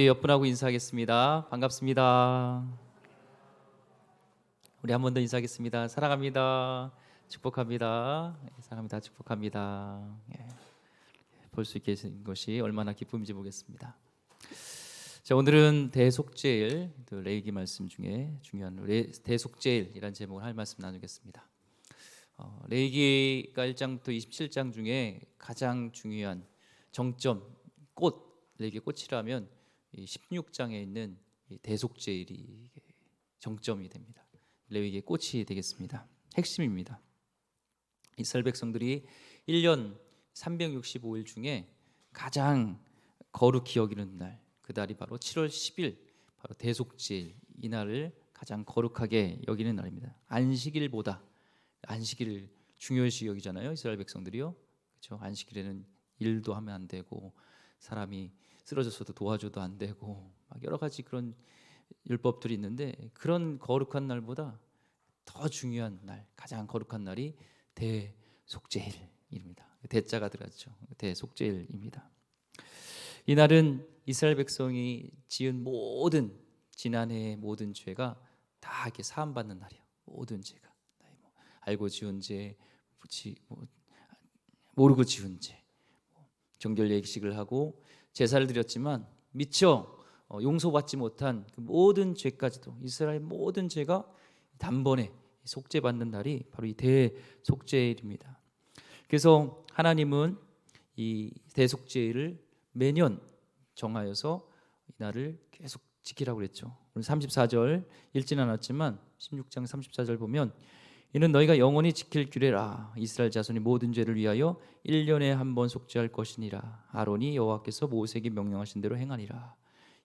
옆분하고 인사하겠습니다. 반갑습니다. 우리 한 번 더 인사하겠습니다. 사랑합니다. 축복합니다. 사랑합니다. 축복합니다. 볼 수 있게 된 것이 얼마나 기쁨인지 보겠습니다. 자, 오늘은 대속죄일, 레위기 말씀 중에 중요한 대속죄일이라는 제목을 할 말씀 나누겠습니다. 레위기가 1장부터 27장 중에 가장 중요한 정점, 레위기 꽃이라면 이 16장에 있는 대속죄일이 정점이 됩니다. 레위기의 꽃이 되겠습니다. 핵심입니다. 이스라엘 백성들이 1년 365일 중에 가장 거룩히 여기는 날, 그 달이 바로 7월 10일, 바로 대속죄일. 이 날을 가장 거룩하게 여기는 날입니다. 안식일보다, 안식일을 중요시 여기잖아요, 이스라엘 백성들이요. 그렇죠? 안식일에는 일도 하면 안 되고, 사람이 쓰러졌어도 도와줘도 안 되고, 막 여러 가지 그런 율법들이 있는데, 그런 거룩한 날보다 더 중요한 날, 가장 거룩한 날이 대속죄일입니다. 대자가 들어갔죠. 대속죄일입니다. 이 날은 이스라엘 백성이 지은 모든, 지난해의 모든 죄가 다 이렇게 사함받는 날이에요. 모든 죄가, 알고 지은 죄, 모르고 지은 죄, 정결 예식을 하고 제사를 드렸지만 미처 용서받지 못한 그 모든 죄까지도, 이스라엘 모든 죄가 단번에 속죄받는 날이 바로 이 대속죄일입니다. 그래서 하나님은 이 대속죄일을 매년 정하여서 이 날을 계속 지키라고 그랬죠. 오늘 34절 읽지는 않았지만 16장 34절 보면, 이는 너희가 영원히 지킬 규례라. 이스라엘 자손이 모든 죄를 위하여 1년에 한 번 속죄할 것이니라. 아론이 여호와께서 모세에게 명령하신 대로 행하니라.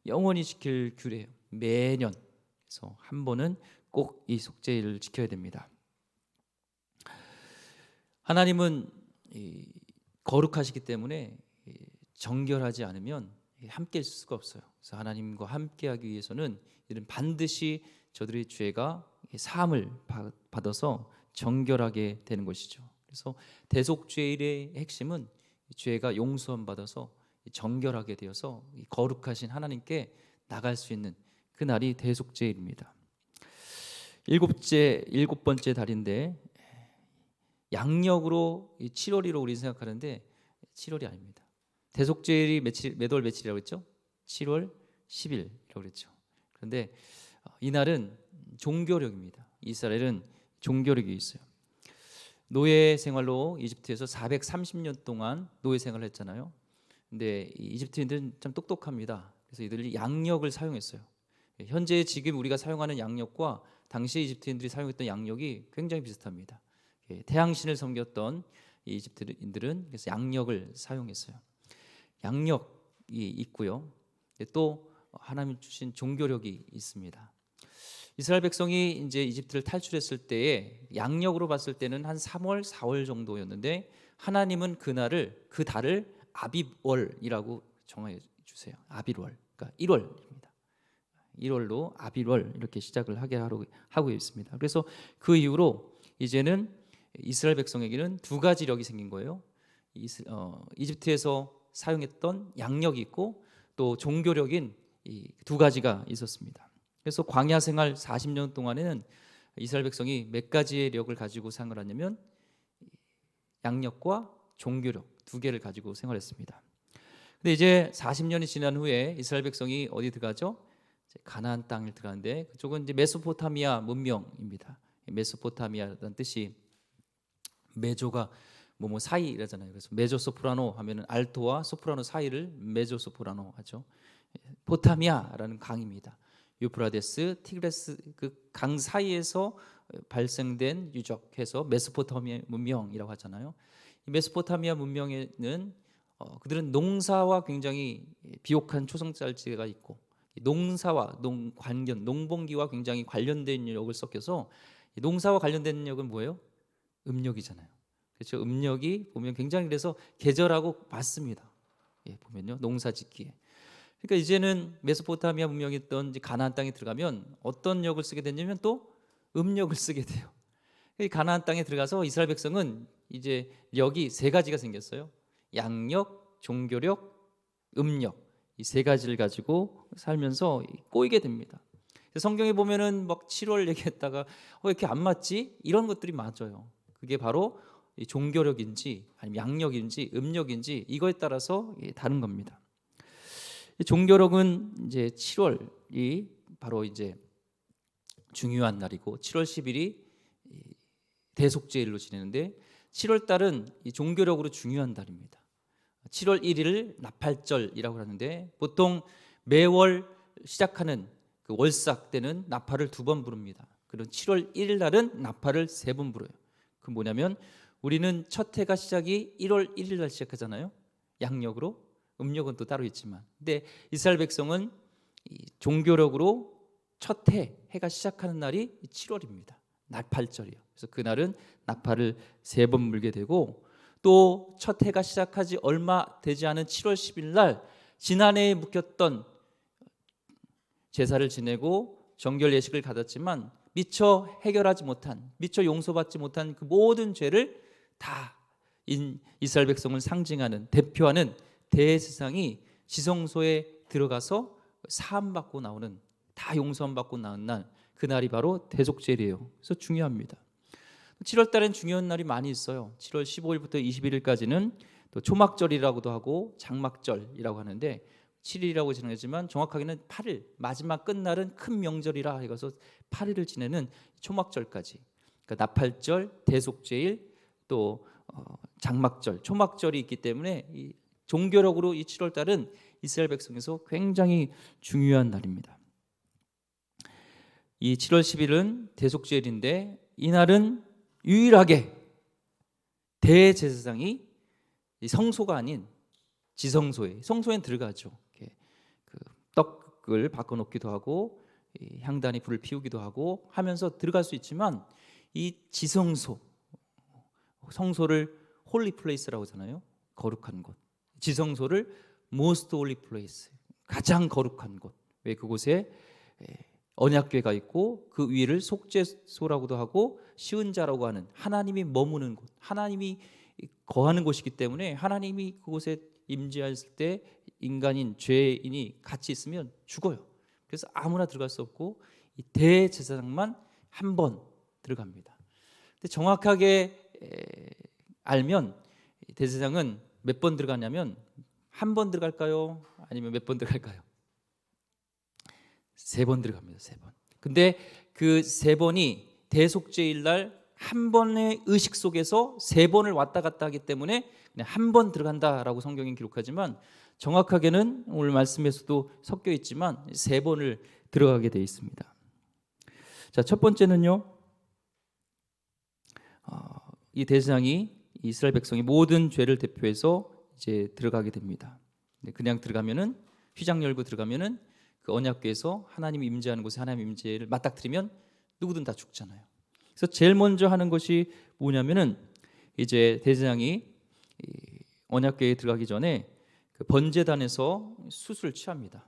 영원히 지킬 규례, 매년. 그래서 한 번은 꼭 이 속죄일을 지켜야 됩니다. 하나님은 거룩하시기 때문에 정결하지 않으면 함께 있을 수가 없어요. 그래서 하나님과 함께하기 위해서는 이들은 반드시 저들의 죄가 사함을 받아서 정결하게 되는 것이죠. 그래서 대속죄일의 핵심은 죄가 용서함 받아서 정결하게 되어서 거룩하신 하나님께 나갈 수 있는 그 날이 대속죄일입니다. 일곱 번째 달인데, 양력으로 7월이라고 우리 생각하는데 7월이 아닙니다. 대속죄일이 몇 월 며칠이라고 했죠? 7월 10일이라고 그랬죠. 그런데 이날은 종교력입니다. 이스라엘은 종교력이 있어요. 노예 생활로 이집트에서 430년 동안 노예 생활을 했잖아요. 근데 이집트인들은 참 똑똑합니다. 그래서 이들이 양력을 사용했어요. 현재 지금 우리가 사용하는 양력과 당시 이집트인들이 사용했던 양력이 굉장히 비슷합니다. 태양신을 섬겼던 이집트인들은 그래서 양력을 사용했어요. 양력이 있고요. 또 하나님 주신 종교력이 있습니다. 이스라엘 백성이 이제 이집트를 탈출했을 때에 양력으로 봤을 때는 한 3월, 4월 정도였는데, 하나님은 그 달을 아빕월이라고 정해 주세요. 아빌월, 그러니까 1월입니다. 1월로 아빌월 이렇게 시작을 하게 하고 있습니다. 그래서 그 이후로 이제는 이스라엘 백성에게는 두 가지 력이 생긴 거예요. 이집트에서 사용했던 양력이 있고 또 종교력인 이 두 가지가 있었습니다. 그래서 광야 생활 40년 동안에는 이스라엘 백성이 몇 가지의 력을 가지고 생활을 하냐면, 양력과 종교력 두 개를 가지고 생활했습니다. 근데 이제 40년이 지난 후에 이스라엘 백성이 어디 들어가죠? 가나안 땅을 들어가는데, 그쪽은 이제 메소포타미아 문명입니다. 메소포타미아라는 뜻이 메조가 뭐 사이라잖아요. 그래서 메조 소프라노 하면은 알토와 소프라노 사이를 메조 소프라노 하죠. 포타미아라는 강입니다. 유프라데스, 티그레스 그 강 사이에서 발생된 유적해서 메소포타미아 문명이라고 하잖아요. 이 메소포타미아 문명에는 그들은 농사와 굉장히 비옥한 초성살지가 있고, 농사와 농번기와 굉장히 관련된 역을 섞여서, 농사와 관련된 역은 뭐예요? 음력이잖아요. 그렇죠? 음력이 보면 굉장히, 그래서 계절하고 맞습니다. 보면요, 농사짓기에. 그러니까 이제는 메소포타미아 문명이 있던 가나안 땅에 들어가면 어떤 역을 쓰게 되냐면 또 음력을 쓰게 돼요. 가나안 땅에 들어가서 이스라엘 백성은 이제 력이 세 가지가 생겼어요. 양력, 종교력, 음력. 이 세 가지를 가지고 살면서 꼬이게 됩니다. 성경에 보면은 막 7월 얘기했다가 왜 이렇게 안 맞지? 이런 것들이 맞아요. 그게 바로 이 종교력인지 아니면 양력인지 음력인지 이거에 따라서 다른 겁니다. 이 종교력은 이제 7월이 바로 이제 중요한 날이고 7월 10일이 대속죄일로 지내는데 7월 달은 이 종교력으로 중요한 달입니다. 7월 1일을 나팔절이라고 하는데 보통 매월 시작하는 그 월삭 때는 나팔을 2번 부릅니다. 그리고 7월 1일 날은 나팔을 3번 불어요. 그 뭐냐면 우리는 첫 해가 시작이 1월 1일 날 시작하잖아요. 양력으로. 음력은 또 따로 있지만. 근데 이스라엘 백성은 이 종교력으로 첫 해가 시작하는 날이 7월입니다. 나팔절이요. 그래서 그날은 나팔을 3번 불게 되고 또 첫 해가 시작하지 얼마 되지 않은 7월 10일 날 지난해에 묵혔던 제사를 지내고 정결 예식을 가졌지만 미처 해결하지 못한 미처 용서받지 못한 그 모든 죄를 다 이스라엘 백성을 상징하는 대표하는 대제사장이 지성소에 들어가서 사함받고 나오는 다 용서받고 나온 날 그날이 바로 대속죄일이에요. 그래서 중요합니다. 7월 달엔 중요한 날이 많이 있어요. 7월 15일부터 21일까지는 또 초막절이라고도 하고 장막절이라고 하는데 7일이라고 지내지만 정확하게는 8일 마지막 끝날은 큰 명절이라 해서 8일을 지내는 초막절까지 그러니까 나팔절, 대속죄일 또 장막절, 초막절이 있기 때문에 이 종교력으로 이 7월 달은 이스라엘 백성에서 굉장히 중요한 날입니다. 이 7월 10일은 대속죄일인데 이날은 유일하게 대제사장이 성소가 아닌 지성소에 성소엔 들어가죠. 그 떡을 바꿔놓기도 하고 향단이 불을 피우기도 하고 하면서 들어갈 수 있지만 이 지성소 성소를 홀리 플레이스라고 하잖아요. 거룩한 곳. 지성소를 most holy place 가장 거룩한 곳. 왜 그곳에 언약궤가 있고 그 위를 속죄소라고도 하고 시은자라고 하는 하나님이 머무는 곳, 하나님이 거하는 곳이기 때문에 하나님이 그곳에 임재했을 때 인간인 죄인이 같이 있으면 죽어요. 그래서 아무나 들어갈 수 없고 이 대제사장만 한 번 들어갑니다. 근데 정확하게 알면 대제사장은 몇 번 들어가냐면 한 번 들어갈까요? 아니면 몇 번 들어갈까요? 3번 들어갑니다. 3번. 근데 그 3번이 대속죄일 날 한 번의 의식 속에서 3번을 왔다 갔다 하기 때문에 그냥 한 번 들어간다라고 성경이 기록하지만 정확하게는 오늘 말씀에서도 섞여 있지만 3번을 들어가게 되어 있습니다. 자, 첫 번째는요. 이 대제사장이 이스라엘 백성이 모든 죄를 대표해서 이제 들어가게 됩니다. 그냥 들어가면은 휘장 열고 들어가면은 그 언약궤에서 하나님이 임재하는 곳에 하나님 임재를 맞닥뜨리면 누구든 다 죽잖아요. 그래서 제일 먼저 하는 것이 뭐냐면은 이제 대제사장이 언약궤에 들어가기 전에 그 번제단에서 숯을 취합니다.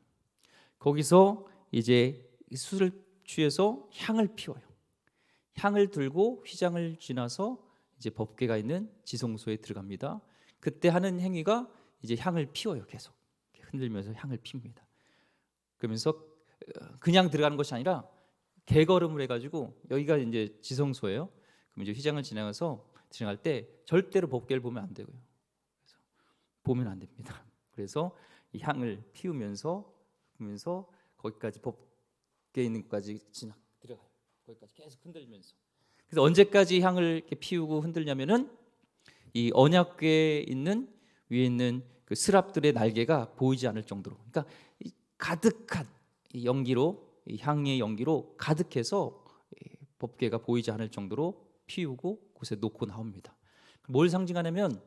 거기서 이제 숯을 취해서 향을 피워요. 향을 들고 휘장을 지나서 이제 법궤가 있는 지성소에 들어갑니다. 그때 하는 행위가 이제 향을 피워요. 계속 흔들면서 향을 핍니다. 그러면서 그냥 들어가는 것이 아니라 개걸음을 해가지고 여기가 이제 지성소예요. 그럼 이제 휘장을 지나가서 지나갈 때 절대로 법궤를 보면 안 되고요. 그래서 보면 안 됩니다. 그래서 이 향을 피우면서 보면서 거기까지 법궤 있는 것까지 들어가요. 거기까지 계속 흔들면서. 그래서 언제까지 향을 이렇게 피우고 흔들냐면은 이 언약궤에 있는 위에 있는 그 스랍들의 날개가 보이지 않을 정도로. 그러니까 가득한 연기로 향의 연기로 가득해서 법궤가 보이지 않을 정도로 피우고 곳에 놓고 나옵니다. 뭘 상징하냐면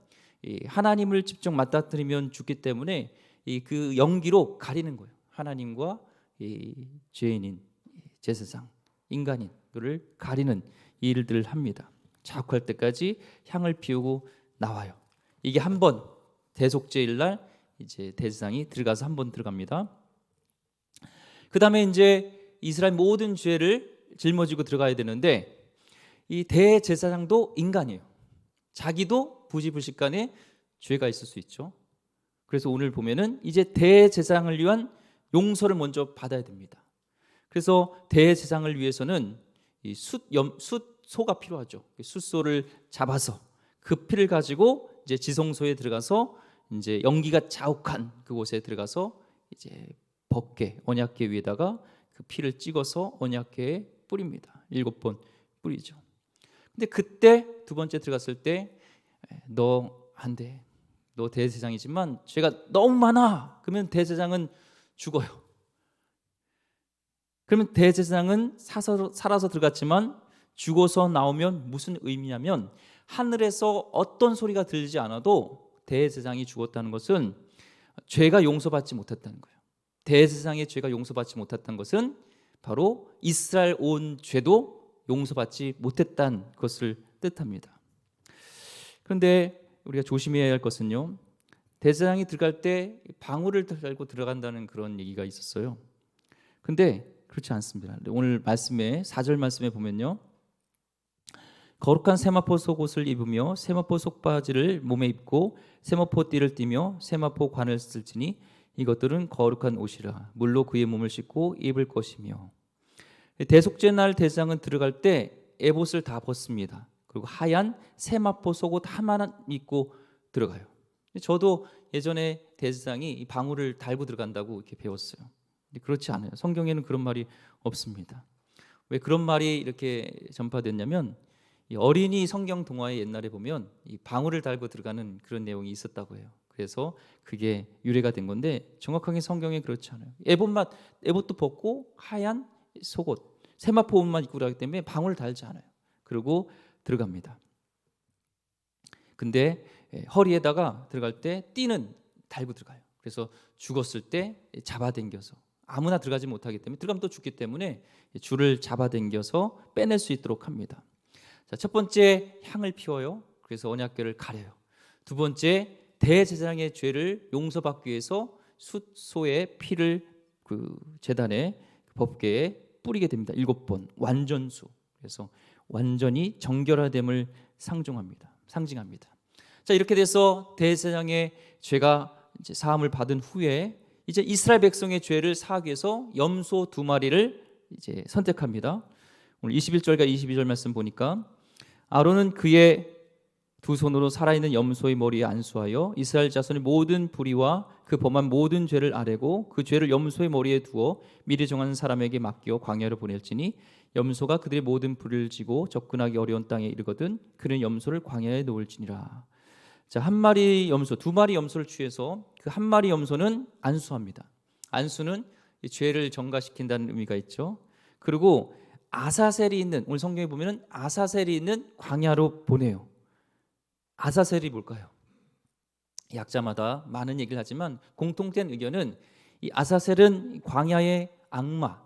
하나님을 직접 맞닥뜨리면 죽기 때문에 그 연기로 가리는 거예요. 하나님과 죄인인 제사장 인간인들을 가리는 일들을 합니다. 자욱할 때까지 향을 피우고 나와요. 이게 한 번 대속죄일 날 이제 대제사장이 들어가서 한 번 들어갑니다. 그 다음에 이제 이스라엘 모든 죄를 짊어지고 들어가야 되는데 이 대제사장도 인간이에요. 자기도 부지불식간에 죄가 있을 수 있죠. 그래서 오늘 보면은 이제 대제사장을 위한 용서를 먼저 받아야 됩니다. 그래서 대제사장을 위해서는 이 숫소가 필요하죠. 숫소를 잡아서 그 피를 가지고 이제 지성소에 들어가서 이제 연기가 자욱한 그곳에 들어가서 이제 법궤, 언약궤 위에다가 그 피를 찍어서 언약궤에 뿌립니다. 7번 뿌리죠. 근데 그때 두 번째 들어갔을 때 너 안 돼. 너 대제사장이지만 죄가 너무 많아. 그러면 대제사장은 죽어요. 그러면 대제사장은 살아서 들어갔지만 죽어서 나오면 무슨 의미냐면 하늘에서 어떤 소리가 들리지 않아도 대제사장이 죽었다는 것은 죄가 용서받지 못했다는 거예요. 대제사장의 죄가 용서받지 못했다는 것은 바로 이스라엘 온 죄도 용서받지 못했다는 것을 뜻합니다. 그런데 우리가 조심해야 할 것은요, 대제사장이 들어갈 때 방울을 달고 들어간다는 그런 얘기가 있었어요. 근데 그렇지 않습니다. 오늘 말씀에 4절 말씀에 보면요, 거룩한 세마포 속옷을 입으며 세마포 속바지를 몸에 입고 세마포 띠를 띠며 세마포 관을 쓸지니 이것들은 거룩한 옷이라 물로 그의 몸을 씻고 입을 것이며. 대속죄 날 대제사장은 들어갈 때 에봇을 다 벗습니다. 그리고 하얀 세마포 속옷 하나만 입고 들어가요. 저도 예전에 대제사장이 방울을 달고 들어간다고 이렇게 배웠어요. 그렇지 않아요. 성경에는 그런 말이 없습니다. 왜 그런 말이 이렇게 전파됐냐면 이 어린이 성경 동화에 옛날에 보면 이 방울을 달고 들어가는 그런 내용이 있었다고 해요. 그래서 그게 유래가 된 건데 정확하게 성경에 그렇지 않아요. 에봇도 벗고 하얀 속옷, 세마포 옷만 입고 들어가기 때문에 방울을 달지 않아요. 그리고 들어갑니다. 근데 허리에다가 들어갈 때 띠는 달고 들어가요. 그래서 죽었을 때 잡아당겨서 아무나 들어가지 못하기 때문에 들어가면 또 죽기 때문에 줄을 잡아당겨서 빼낼 수 있도록 합니다. 자, 첫 번째 향을 피워요. 그래서 언약궤를 가려요. 두 번째 대제사장의 죄를 용서받기 위해서 숫소의 피를 그 제단에 법궤에 뿌리게 됩니다. 7번 완전수. 그래서 완전히 정결화됨을 상징합니다. 자, 이렇게 돼서 대제사장의 죄가 이제 사함을 받은 후에 이제 이스라엘 백성의 죄를 사하기 위해서 염소 2마리를 이제 선택합니다. 오늘 21절과 22절 말씀 보니까 아론은 그의 두 손으로 살아있는 염소의 머리에 안수하여 이스라엘 자손의 모든 불의와 그 범한 모든 죄를 아뢰고 그 죄를 염소의 머리에 두어 미리 정한 사람에게 맡겨 광야로 보낼지니 염소가 그들의 모든 불의를 지고 접근하기 어려운 땅에 이르거든 그는 염소를 광야에 놓을지니라. 자, 한 마리 염소, 2마리 염소를 취해서 그 한 마리 염소는 안수합니다. 안수는 죄를 정가시킨다는 의미가 있죠. 그리고 아사셀이 있는, 오늘 성경에 보면은 아사셀이 있는 광야로 보내요. 아사셀이 뭘까요? 약자마다 많은 얘기를 하지만 공통된 의견은 이 아사셀은 광야의 악마,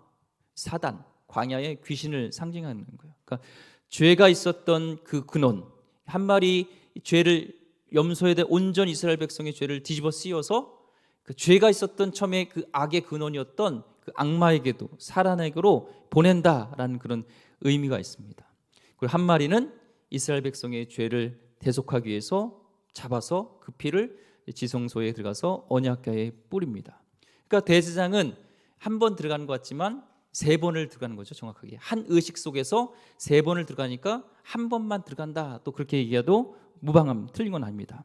사단, 광야의 귀신을 상징하는 거예요. 그러니까 죄가 있었던 그 근원, 한 마리 죄를 염소에 대해 온전 이스라엘 백성의 죄를 뒤집어 씌워서 그 죄가 있었던 처음에 그 악의 근원이었던 그 악마에게도 사단에게로 보낸다라는 그런 의미가 있습니다. 그리고 한 마리는 이스라엘 백성의 죄를 대속하기 위해서 잡아서 그 피를 지성소에 들어가서 언약궤에 뿌립니다. 그러니까 대제사장은 한 번 들어가는 것 같지만 3번을 들어가는 거죠. 정확하게 한 의식 속에서 3번을 들어가니까 한 번만 들어간다. 또 그렇게 얘기해도 무방함, 틀린 건 아닙니다.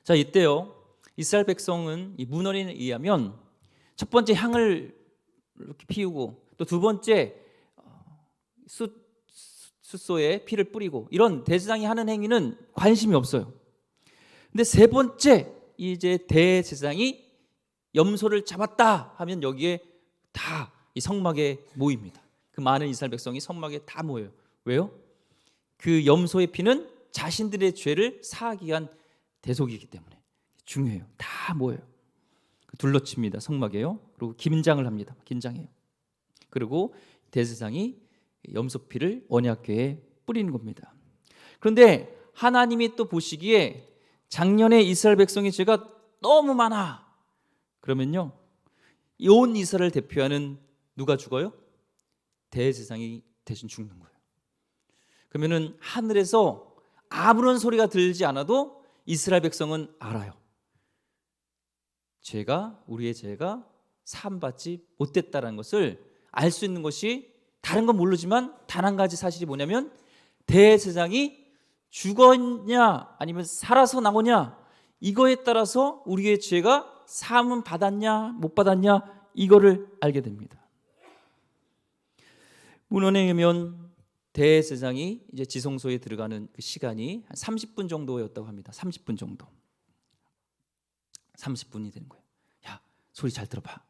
자, 이때요 이스라엘 백성은 이 문헌에 의하면 첫 번째 향을 이렇게 피우고 또 두 번째 숫소에 피를 뿌리고 이런 대제사장이 하는 행위는 관심이 없어요. 근데 세 번째 이제 대제사장이 염소를 잡았다 하면 여기에 다 이 성막에 모입니다. 그 많은 이스라엘 백성이 성막에 다 모여요. 왜요? 그 염소의 피는 자신들의 죄를 사하기 위한 대속이기 때문에 중요해요. 다 모여요. 둘러칩니다. 성막에요. 그리고 김장을 합니다. 긴장해요. 그리고 대제사장이 염소피를 언약궤에 뿌리는 겁니다. 그런데 하나님이 또 보시기에 작년에 이스라엘 백성의 죄가 너무 많아. 그러면요, 온 이스라엘을 대표하는 누가 죽어요? 대제사장이 대신 죽는 거예요. 그러면은 하늘에서 아무런 소리가 들리지 않아도 이스라엘 백성은 알아요. 우리의 죄가 사함받지 못했다라는 것을 알 수 있는 것이, 다른 건 모르지만 단 한 가지 사실이 뭐냐면, 대제사장이 죽었냐 아니면 살아서 나오냐, 이거에 따라서 우리의 죄가 사함은 받았냐 못 받았냐, 이거를 알게 됩니다. 문헌에 의하면 대제사장이 이제 지성소에 들어가는 그 시간이 한 30분 정도였다고 합니다. 30분 정도. 30분이 되는 거예요. 야, 소리 잘 들어봐.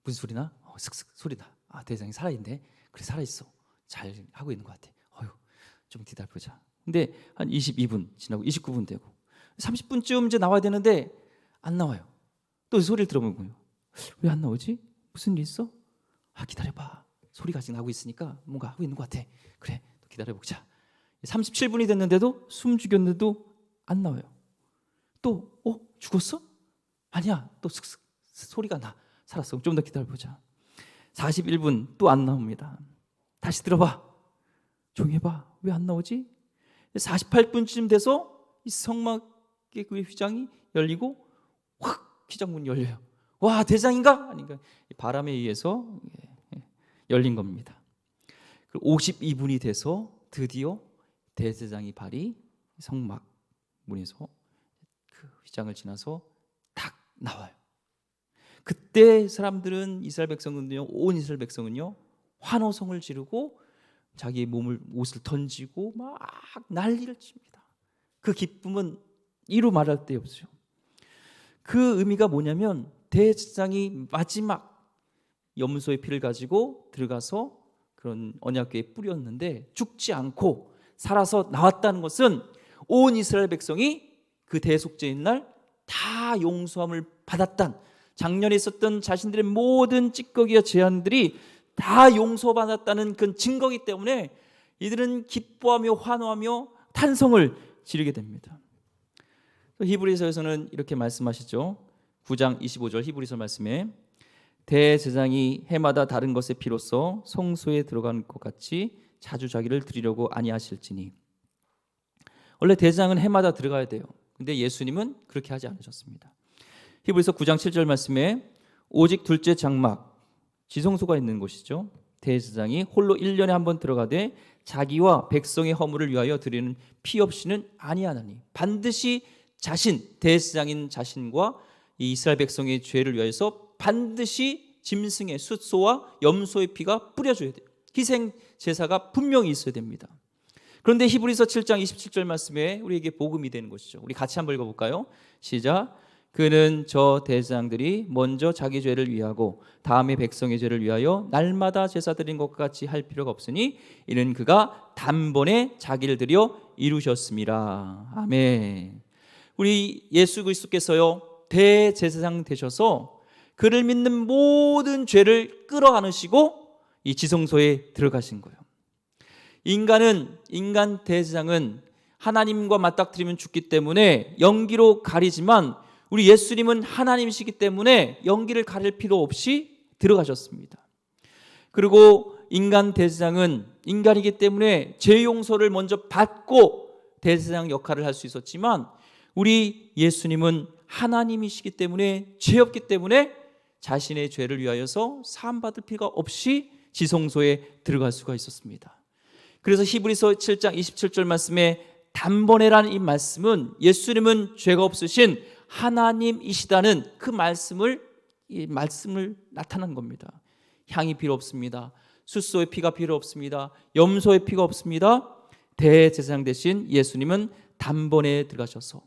무슨 소리나? 슥슥 소리나. 아, 대제사장이 살아있네. 그래, 살아있어. 잘 하고 있는 것 같아. 어휴, 좀 기다려보자. 근데 한 22분 지나고 29분 되고 30분쯤 이제 나와야 되는데 안 나와요. 또 소리를 들어보는 거예요. 왜 안 나오지? 무슨 일 있어? 아, 기다려봐. 소리가 아직 나고 있으니까 뭔가 하고 있는 것 같아. 그래, 또 기다려보자. 37분이 됐는데도, 숨 죽였는데도 안 나와요. 또 죽었어? 아니야. 또 슥슥 소리가 나. 살았어. 좀 더 기다려보자. 41분 또 안 나옵니다. 다시 들어봐. 조용히 해봐. 왜 안 나오지? 48분쯤 돼서 이 성막의 그 휘장이 열리고 확 휘장문이 열려요. 와, 대장인가? 아닌가? 바람에 의해서 열린 겁니다. 52분이 돼서 드디어 대제사장이 발이 성막 문에서 그 휘장을 지나서 딱 나와요. 그때 사람들은, 이스라엘 백성은요, 온 이스라엘 백성은요, 환호성을 지르고 자기의 옷을 던지고 막 난리를 칩니다. 그 기쁨은 이루 말할 데 없죠. 그 의미가 뭐냐면, 대제사장이 마지막 염소의 피를 가지고 들어가서 그런 언약궤에 뿌렸는데 죽지 않고 살아서 나왔다는 것은, 온 이스라엘 백성이 그 대속죄인 날 다 용서함을 받았단, 작년에 있었던 자신들의 모든 찌꺼기와 죄악들이 다 용서받았다는 그 증거이기 때문에 이들은 기뻐하며 환호하며 탄성을 지르게 됩니다. 히브리서에서는 이렇게 말씀하시죠. 9장 25절 히브리서 말씀에, 대제사장이 해마다 다른 것의 피로써 성소에 들어간 것 같이 자주 자기를 드리려고 아니하실지니. 원래 대제사장은 해마다 들어가야 돼요. 근데 예수님은 그렇게 하지 않으셨습니다. 히브리서 9장 7절 말씀에, 오직 둘째 장막, 지성소가 있는 곳이죠. 대제사장이 홀로 1년에 한 번 들어가되 자기와 백성의 허물을 위하여 드리는 피 없이는 아니하나니. 반드시 대제사장인 자신과 이 이스라엘 백성의 죄를 위하여서 반드시 짐승의 숫소와 염소의 피가 뿌려져야 돼요. 희생 제사가 분명히 있어야 됩니다. 그런데 히브리서 7장 27절 말씀에 우리에게 복음이 되는 것이죠. 우리 같이 한번 읽어볼까요? 시작. 그는 저 대제사장들이 먼저 자기 죄를 위하고 다음에 백성의 죄를 위하여 날마다 제사 드린 것과 같이 할 필요가 없으니 이는 그가 단번에 자기를 드려 이루셨습니다. 아멘. 우리 예수 그리스도께서요, 대제사장 되셔서 그를 믿는 모든 죄를 끌어안으시고 이 지성소에 들어가신 거예요. 인간 대제사장은 하나님과 맞닥뜨리면 죽기 때문에 연기로 가리지만, 우리 예수님은 하나님이시기 때문에 연기를 가릴 필요 없이 들어가셨습니다. 그리고 인간 대제사장은 인간이기 때문에 죄 용서를 먼저 받고 대제사장 역할을 할 수 있었지만, 우리 예수님은 하나님이시기 때문에, 죄 없기 때문에 자신의 죄를 위하여서 사함받을 필요가 없이 지성소에 들어갈 수가 있었습니다. 그래서 히브리서 7장 27절 말씀에 단번에라는 이 말씀은, 예수님은 죄가 없으신 하나님이시다는 그 말씀을 나타난 겁니다. 향이 필요 없습니다. 숫소의 피가 필요 없습니다. 염소의 피가 없습니다. 대제사장 대신 예수님은 단번에 들어가셔서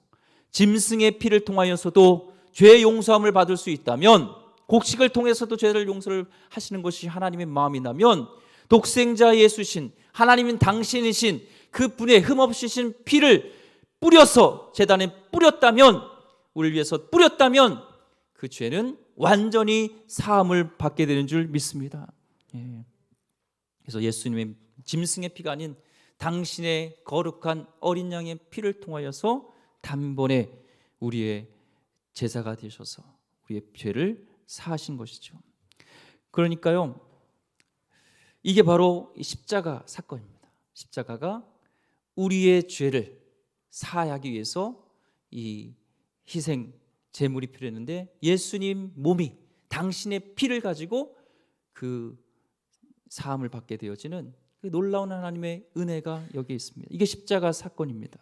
짐승의 피를 통하여서도 죄 용서함을 받을 수 있다면, 곡식을 통해서도 죄를 용서를 하시는 것이 하나님의 마음이라면, 독생자 예수신 하나님은 당신이신 그 분의 흠없으신 피를 뿌려서 제단에 뿌렸다면, 우리를 위해서 뿌렸다면 그 죄는 완전히 사함을 받게 되는 줄 믿습니다. 그래서 예수님의 짐승의 피가 아닌 당신의 거룩한 어린 양의 피를 통하여서 단번에 우리의 제사가 되셔서 우리의 죄를 사하신 것이죠. 그러니까요, 이게 바로 십자가 사건입니다. 십자가가 우리의 죄를 사하기 위해서 이 희생 제물이 필요했는데 예수님 몸이 당신의 피를 가지고 그 사함을 받게 되어지는 그 놀라운 하나님의 은혜가 여기에 있습니다. 이게 십자가 사건입니다.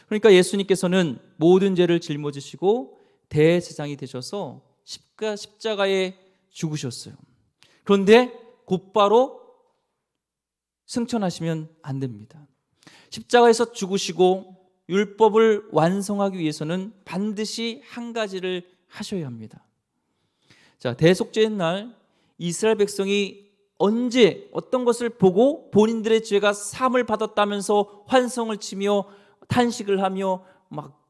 그러니까 예수님께서는 모든 죄를 짊어지시고 대제사장이 되셔서 십자가에 죽으셨어요. 그런데 곧바로 승천하시면 안 됩니다. 십자가에서 죽으시고 율법을 완성하기 위해서는 반드시 한 가지를 하셔야 합니다. 자, 대속죄의 날 이스라엘 백성이 언제 어떤 것을 보고 본인들의 죄가 사함을 받았다면서 환성을 치며 탄식을 하며 막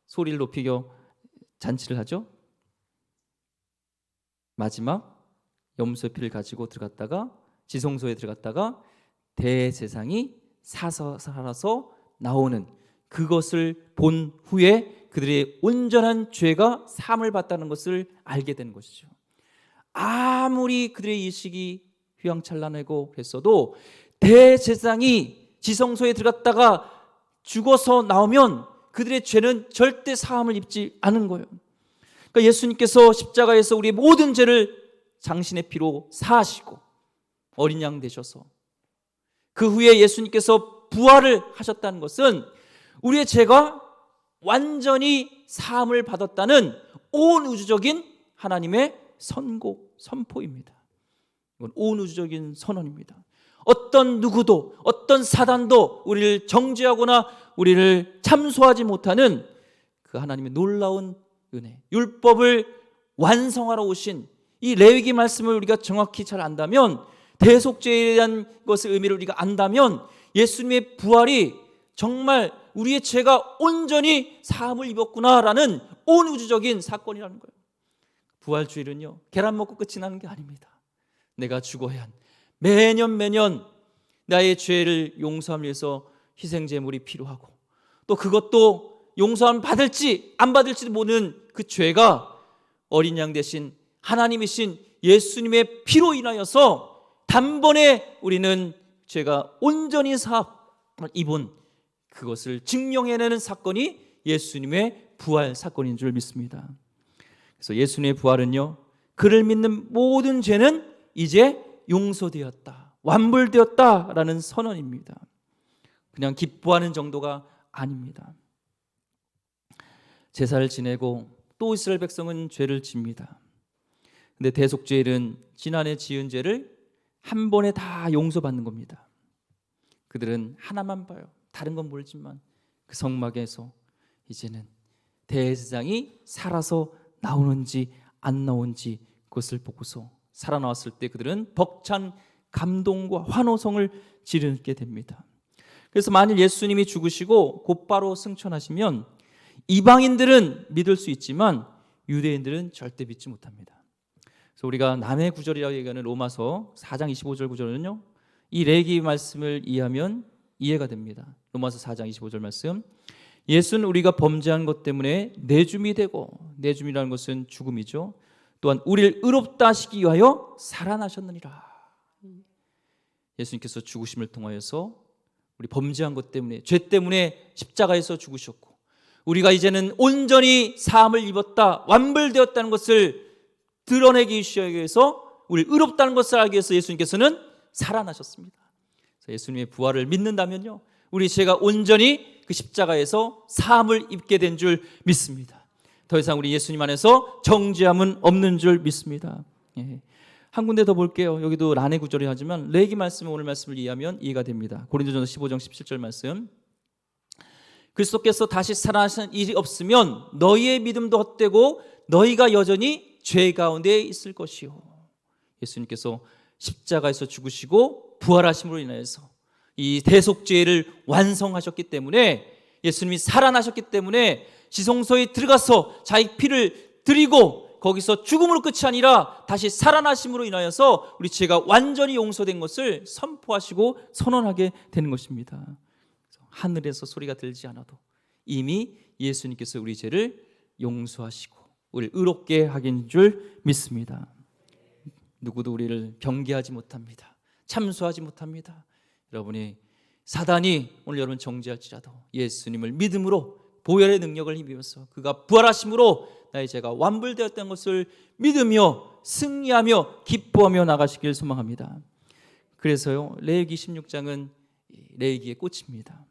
소리를 높이며 잔치를 하죠? 마지막 염소의 피를 가지고 들어갔다가 지성소에 들어갔다가 대제사장이 살아서 나오는 그것을 본 후에 그들의 온전한 죄가 사함을 받다는 것을 알게 되는 것이죠. 아무리 그들의 의식이 휘황찬란하고 그랬어도 대제사장이 지성소에 들어갔다가 죽어서 나오면 그들의 죄는 절대 사함을 입지 않은 거예요. 그러니까 예수님께서 십자가에서 우리의 모든 죄를 당신의 피로 사하시고 어린 양 되셔서 그 후에 예수님께서 부활을 하셨다는 것은 우리의 죄가 완전히 사함을 받았다는 온 우주적인 하나님의 선포입니다. 이건 온 우주적인 선언입니다. 어떤 누구도 어떤 사단도 우리를 정죄하거나 우리를 참소하지 못하는 그 하나님의 놀라운 은혜, 율법을 완성하러 오신 이 레위기 말씀을 우리가 정확히 잘 안다면, 대속죄에 대한 것의 의미를 우리가 안다면 예수님의 부활이 정말 우리의 죄가 온전히 사함을 입었구나라는 온 우주적인 사건이라는 거예요. 부활주일은요, 계란 먹고 끝이 나는 게 아닙니다. 내가 죽어야 한 매년 나의 죄를 용서함을 위해서 희생제물이 필요하고, 또 그것도 용서함 받을지 안 받을지도 모르는 그 죄가 어린 양 대신 하나님이신 예수님의 피로 인하여서 단번에 우리는 죄가 온전히 사함을 입은 그것을 증명해내는 사건이 예수님의 부활 사건인 줄 믿습니다. 그래서 예수님의 부활은요, 그를 믿는 모든 죄는 이제 용서되었다, 완불되었다라는 선언입니다. 그냥 기뻐하는 정도가 아닙니다. 제사를 지내고 또 이스라엘 백성은 죄를 집니다. 근데 대속죄일은 지난해 지은 죄를 한 번에 다 용서받는 겁니다. 그들은 하나만 봐요. 다른 건 모르지만 그 성막에서 이제는 대제사장이 살아서 나오는지 안 나오는지 그것을 보고서 살아나왔을 때 그들은 벅찬 감동과 환호성을 지르게 됩니다. 그래서 만일 예수님이 죽으시고 곧바로 승천하시면 이방인들은 믿을 수 있지만 유대인들은 절대 믿지 못합니다. 그래서 우리가 남의 구절이라고 얘기하는 로마서 4장 25절 구절은요, 이 레위기 말씀을 이해하면 이해가 됩니다. 로마서 4장 25절 말씀, 예수는 우리가 범죄한 것 때문에 내줌이 되고, 내줌이라는 것은 죽음이죠, 또한 우리를 의롭다 하시기 위하여 살아나셨느니라. 예수님께서 죽으심을 통하여서 우리 범죄한 것 때문에, 죄 때문에 십자가에서 죽으셨고, 우리가 이제는 온전히 사함을 입었다, 완불되었다는 것을 드러내기 위해서, 우리 의롭다는 것을 알기 위해서 예수님께서는 살아나셨습니다. 예수님의 부활을 믿는다면요, 우리 죄가 온전히 그 십자가에서 사함을 입게 된 줄 믿습니다. 더 이상 우리 예수님 안에서 정죄함은 없는 줄 믿습니다. 한 군데 더 볼게요. 여기도 란의 구절이 하지만 레위기 말씀, 오늘 말씀을 이해하면 이해가 됩니다. 고린도전서 15장 17절 말씀, 그리스도께서 다시 살아나신 일이 없으면 너희의 믿음도 헛되고 너희가 여전히 죄 가운데 있을 것이요. 예수님께서 십자가에서 죽으시고 부활하심으로 인하여서 이 대속죄를 완성하셨기 때문에, 예수님이 살아나셨기 때문에 지성소에 들어가서 자기 피를 드리고 거기서 죽음으로 끝이 아니라 다시 살아나심으로 인하여서 우리 죄가 완전히 용서된 것을 선포하시고 선언하게 되는 것입니다. 하늘에서 소리가 들지 않아도 이미 예수님께서 우리 죄를 용서하시고 우리를 의롭게 하긴 줄 믿습니다. 누구도 우리를 경계하지 못합니다. 참수하지 못합니다. 여러분이 사단이 오늘 여러분 정죄할지라도 예수님을 믿음으로 보혈의 능력을 힘입어서 그가 부활하심으로 나의 죄가 완불되었다는 것을 믿으며 승리하며 기뻐하며 나가시길 소망합니다. 그래서요, 레위기 16장은 레위기의 꽃입니다.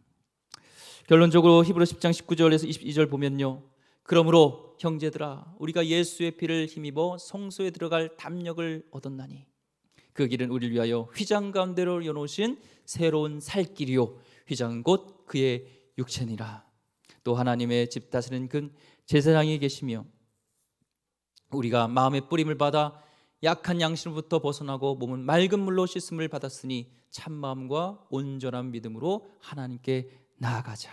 결론적으로 히브리 10장 19절에서 22절 보면요, 그러므로 형제들아 우리가 예수의 피를 힘입어 성소에 들어갈 담력을 얻었나니 그 길은 우리를 위하여 휘장 가운데로 여놓으신 새로운 살 길이요 휘장은 곧 그의 육체니라. 또 하나님의 집 다스리는 그 제사장이 계시며 우리가 마음의 뿌림을 받아 약한 양심부터 벗어나고 몸은 맑은 물로 씻음을 받았으니 참마음과 온전한 믿음으로 하나님께 나아가자.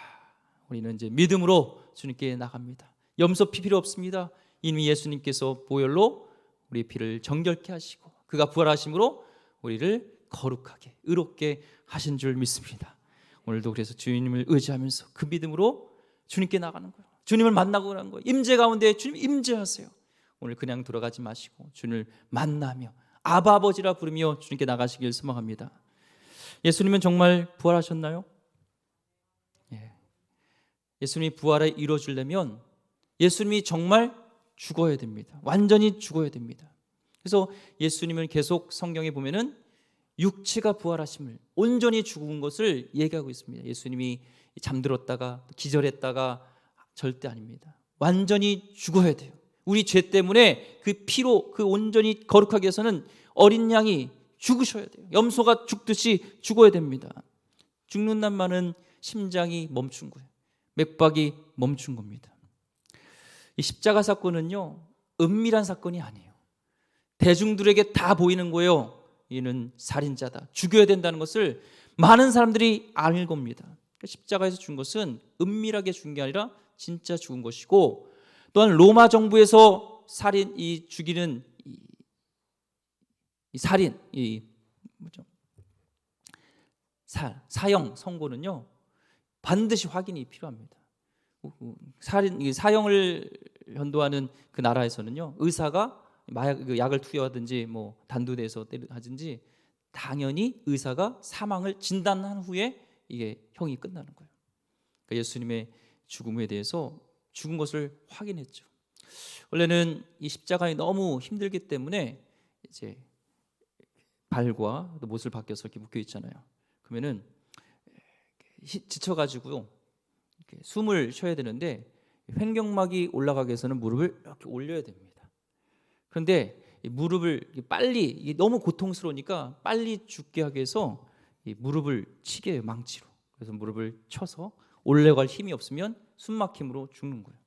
우리는 이제 믿음으로 주님께 나갑니다. 염소 피 필요 없습니다. 이미 예수님께서 보혈로 우리 피를 정결케 하시고 그가 부활하심으로 우리를 거룩하게 의롭게 하신 줄 믿습니다. 오늘도 그래서 주님을 의지하면서 그 믿음으로 주님께 나가는 거예요. 주님을 만나고 가는 거예요. 임재 가운데 주님 임재하세요. 오늘 그냥 돌아가지 마시고 주님을 만나며 아바 아버지라 부르며 주님께 나가시길 소망합니다. 예수님은 정말 부활하셨나요? 예. 예수님이 부활을 이루어주려면 예수님이 정말 죽어야 됩니다. 완전히 죽어야 됩니다. 그래서 예수님은 계속 성경에 보면은 육체가 부활하심을 온전히 죽은 것을 얘기하고 있습니다. 예수님이 잠들었다가 기절했다가 절대 아닙니다. 완전히 죽어야 돼요. 우리 죄 때문에 그 피로 그 온전히 거룩하게 해서는 어린 양이 죽으셔야 돼요. 염소가 죽듯이 죽어야 됩니다. 죽는단 말은 심장이 멈춘 거예요. 맥박이 멈춘 겁니다. 이 십자가 사건은요, 은밀한 사건이 아니에요. 대중들에게 다 보이는 거예요. 이는 살인자다, 죽여야 된다는 것을 많은 사람들이 알 겁니다. 십자가에서 죽은 것은 은밀하게 죽은 게 아니라 진짜 죽은 것이고, 또한 로마 정부에서 죽이는 이 살인, 사형 선고는요 반드시 확인이 필요합니다. 사형을 현도하는 그 나라에서는요, 의사가 약을 투여하든지 뭐 단두대에서 하든지 당연히 의사가 사망을 진단한 후에 이게 형이 끝나는 거예요. 그러니까 예수님의 죽음에 대해서 죽은 것을 확인했죠. 원래는 이 십자가에 너무 힘들기 때문에 이제 발과 못을 박혀서 이렇게 묶여 있잖아요. 그러면은 지쳐가지고 숨을 쉬어야 되는데 횡격막이 올라가기 위해서는 무릎을 이렇게 올려야 됩니다. 그런데 이 무릎을 빨리, 너무 고통스러우니까 빨리 죽게 하기 위해서 이 무릎을 치게 해요, 망치로. 그래서 무릎을 쳐서 올라갈 힘이 없으면 숨막힘으로 죽는 거예요.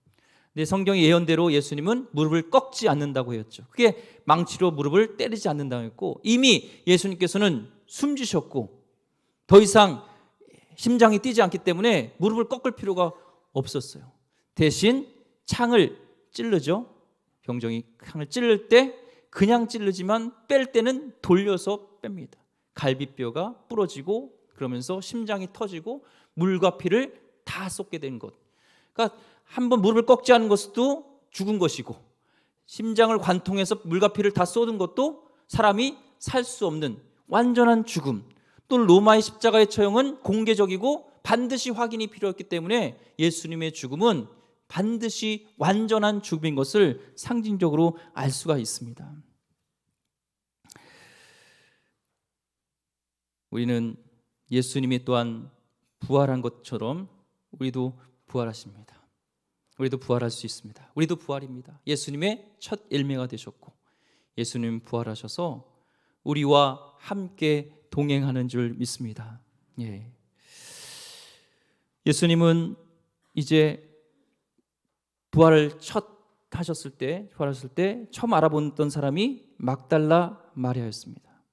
근데 성경의 예언대로 예수님은 무릎을 꺾지 않는다고 했죠. 그게 망치로 무릎을 때리지 않는다고 했고, 이미 예수님께서는 숨지셨고 더 이상 심장이 뛰지 않기 때문에 무릎을 꺾을 필요가 없었어요. 대신 창을 찌르죠. 병정이 창을 찌를 때 그냥 찌르지만 뺄 때는 돌려서 뺍니다. 갈비뼈가 부러지고 그러면서 심장이 터지고 물과 피를 다 쏟게 된 것. 그러니까 한번 무릎을 꺾지 않은 것도 죽은 것이고, 심장을 관통해서 물과 피를 다 쏟은 것도 사람이 살 수 없는 완전한 죽음. 또는 로마의 십자가의 처형은 공개적이고 반드시 확인이 필요했기 때문에 예수님의 죽음은 반드시 완전한 죽음인 것을 상징적으로 알 수가 있습니다. 우리는 예수님이 또한 부활한 것처럼 우리도 부활하십니다. 우리도 부활할 수 있습니다. 우리도 부활입니다. 예수님의 첫 일매가 되셨고 예수님 부활하셔서 우리와 함께 동행하는 줄 믿습니다. 예. 예수님은 이제 부활을 하셨을 때 처음 알아봤던 사람이 막달라 마리아였습니다.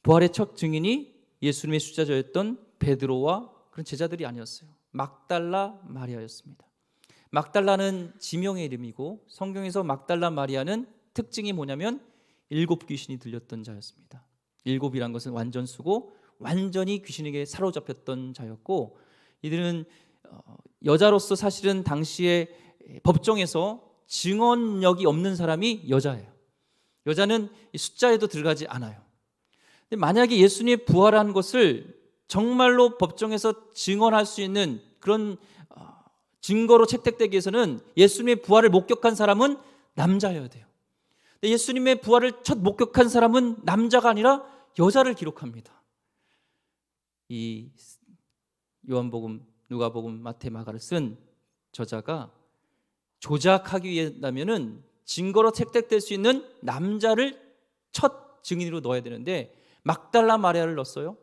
부활의 첫 증인이 예수님의 수제자였던 베드로와 그런 제자들이 아니었어요. 막달라 마리아였습니다. 막달라는 지명의 이름이고 성경에서 막달라 마리아는 특징이 뭐냐면 7 귀신이 들렸던 자였습니다. 7이란 것은 완전수고 완전히 귀신에게 사로잡혔던 자였고, 이들은 여자로서 사실은 당시에 법정에서 증언력이 없는 사람이 여자예요. 여자는 숫자에도 들어가지 않아요. 근데 만약에 예수님이 부활한 것을 정말로 법정에서 증언할 수 있는 그런 증거로 채택되기 위해서는 예수님의 부활을 목격한 사람은 남자여야 돼요. 근데 예수님의 부활을 첫 목격한 사람은 남자가 아니라 여자를 기록합니다. 이 요한복음, 누가복음, 마태, 마가를 쓴 저자가 조작하기 위해라면은 증거로 채택될 수 있는 남자를 첫 증인으로 넣어야 되는데 막달라 마리아를 넣었어요.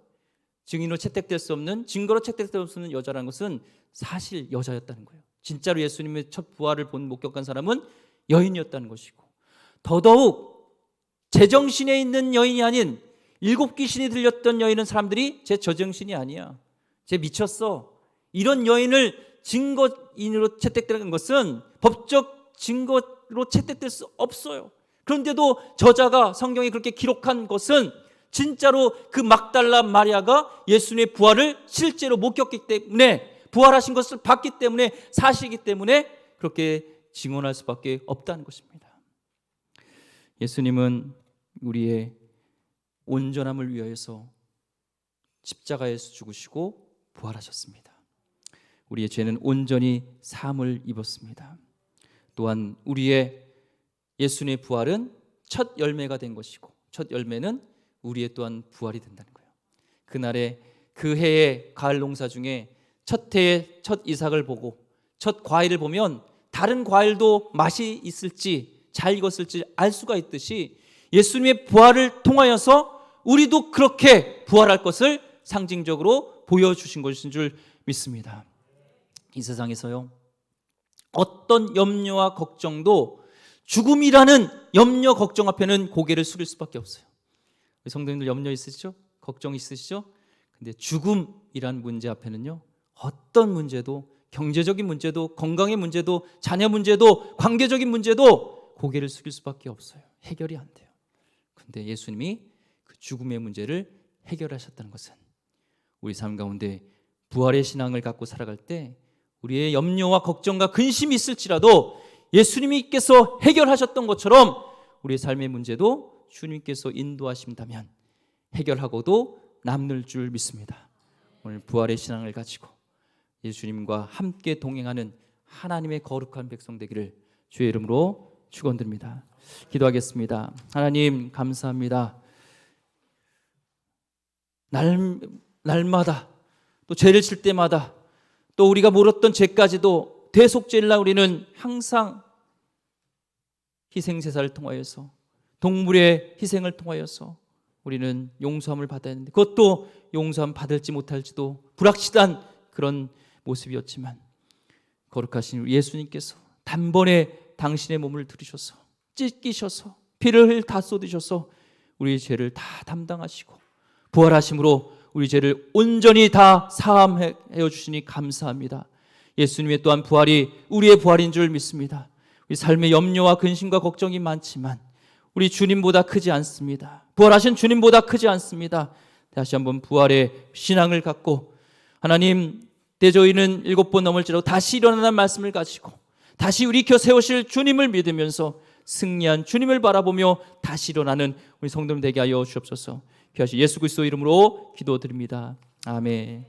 증인으로 채택될 수 없는, 증거로 채택될 수 없는 여자라는 것은 사실 여자였다는 거예요. 진짜로 예수님의 첫 부활을 목격한 사람은 여인이었다는 것이고, 더더욱 제정신에 있는 여인이 아닌 7 귀신이 들렸던 여인은 사람들이 제 저정신이 아니야, 쟤 미쳤어, 이런 여인을 증거인으로 채택되는 것은 법적 증거로 채택될 수 없어요. 그런데도 저자가 성경에 그렇게 기록한 것은 진짜로 그 막달라 마리아가 예수님의 부활을 실제로 목격했기 때문에, 부활하신 것을 봤기 때문에, 사실이기 때문에 그렇게 증언할 수밖에 없다는 것입니다. 예수님은 우리의 온전함을 위하여서 십자가에서 죽으시고 부활하셨습니다. 우리의 죄는 온전히 사함을 입었습니다. 또한 우리의 예수님의 부활은 첫 열매가 된 것이고, 첫 열매는 우리의 또한 부활이 된다는 거예요. 그날에 그 해의 가을 농사 중에 첫 해의 첫 이삭을 보고 첫 과일을 보면 다른 과일도 맛이 있을지 잘 익었을지 알 수가 있듯이 예수님의 부활을 통하여서 우리도 그렇게 부활할 것을 상징적으로 보여주신 것인 줄 믿습니다. 이 세상에서요, 어떤 염려와 걱정도 죽음이라는 염려 걱정 앞에는 고개를 숙일 수밖에 없어요. 성도님들 염려 있으시죠? 걱정 있으시죠? 근데 죽음이란 문제 앞에는요, 어떤 문제도, 경제적인 문제도, 건강의 문제도, 자녀 문제도, 관계적인 문제도 고개를 숙일 수밖에 없어요. 해결이 안 돼요. 근데 예수님이 그 죽음의 문제를 해결하셨다는 것은 우리 삶 가운데 부활의 신앙을 갖고 살아갈 때 우리의 염려와 걱정과 근심이 있을지라도 예수님께서 해결하셨던 것처럼 우리의 삶의 문제도 주님께서 인도하신다면 해결하고도 남을 줄 믿습니다. 오늘 부활의 신앙을 가지고 예수님과 함께 동행하는 하나님의 거룩한 백성 되기를 주의 이름으로 축원드립니다. 기도하겠습니다. 하나님 감사합니다. 날마다 또 죄를 질 때마다 또 우리가 몰랐던 죄까지도 대속죄일날 우리는 항상 희생제사를 통하여서, 동물의 희생을 통하여서 우리는 용서함을 받아야 하는데, 그것도 용서함 받을지 못할지도 불확실한 그런 모습이었지만 거룩하신 예수님께서 단번에 당신의 몸을 들이셔서 찢기셔서 피를 다 쏟으셔서 우리의 죄를 다 담당하시고 부활하심으로 우리 죄를 온전히 다 사함해 주시니 감사합니다. 예수님의 또한 부활이 우리의 부활인 줄 믿습니다. 우리 삶의 염려와 근심과 걱정이 많지만 우리 주님보다 크지 않습니다. 부활하신 주님보다 크지 않습니다. 다시 한번 부활의 신앙을 갖고 하나님 대저희는 7번 넘을지라도 다시 일어나는 말씀을 가지고 다시 우리 곁 세우실 주님을 믿으면서 승리한 주님을 바라보며 다시 일어나는 우리 성도님 되게 하여 주옵소서. 귀하신 예수 그리스도 이름으로 기도드립니다. 아멘.